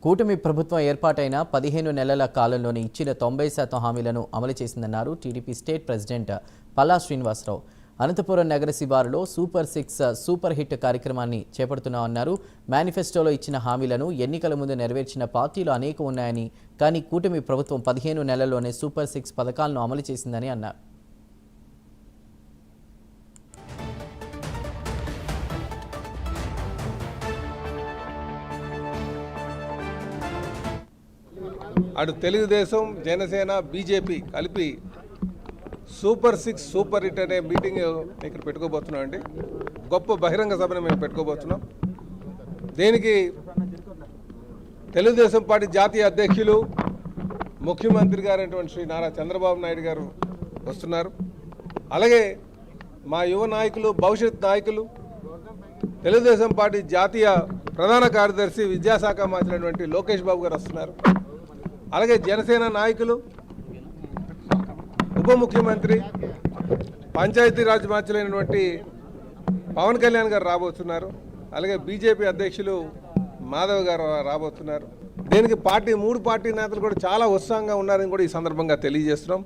కూటమి ప్రభుత్వం ఏర్పాటైన 15 నెలల కాలంలోనే ఇచ్చిన 90% హామీలను అమలు చేసిందన్నారు TDP state president Palla Srinivasarao. Anantapuram నగర శివారులో సూపర్ 6 సూపర్ హిట్ కార్యక్రమాన్ని చేపడుతున్నామన్నారు. మేనిఫెస్టోలో ఇచ్చిన హామీలను ఎన్నికల ముందు నెరవేర్చిన పార్టీలు అనేకం ఉన్నాయని, కానీ కూటమి ప్రభుత్వం 15 నెలల్లోనే సూపర్ 6 పథకాలను అమలు చేసిందని అన్నారు. అటు తెలుగుదేశం, జనసేన, బీజేపీ కలిపి సూపర్ 6 సూపర్ హిట్ అనే మీటింగ్ ఇక్కడ పెట్టుకోబోతున్నాం అండి. గొప్ప బహిరంగ సభను మేము పెట్టుకోబోతున్నాం. దీనికి తెలుగుదేశం పార్టీ జాతీయ అధ్యక్షులు, ముఖ్యమంత్రి గారైనటువంటి శ్రీ నారా చంద్రబాబు నాయుడు గారు వస్తున్నారు. అలాగే మా యువ నాయకులు, భవిష్యత్ నాయకులు, తెలుగుదేశం పార్టీ జాతీయ ప్రధాన కార్యదర్శి, విద్యాశాఖ మంత్రి లోకేష్ బాబు గారు వస్తున్నారు. అలాగే జనసేన నాయకులు, ఉప ముఖ్యమంత్రి, పంచాయతీరాజ్ మంత్రులైనటువంటి పవన్ కళ్యాణ్ గారు రాబోతున్నారు. అలాగే బీజేపీ అధ్యక్షులు మాధవ్ గారు రాబోతున్నారు. దీనికి మూడు పార్టీ నేతలు కూడా చాలా ఉత్సాహంగా ఉన్నారని కూడా ఈ సందర్భంగా తెలియజేస్తున్నాం.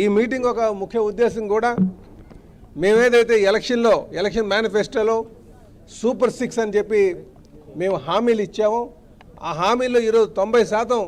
ఈ మీటింగ్ ఒక ముఖ్య ఉద్దేశం కూడా, మేమేదైతే ఎలక్షన్ మేనిఫెస్టోలో సూపర్ 6 అని చెప్పి మేము హామీలు ఇచ్చామో, ఆ హామీల్లో ఈరోజు 90%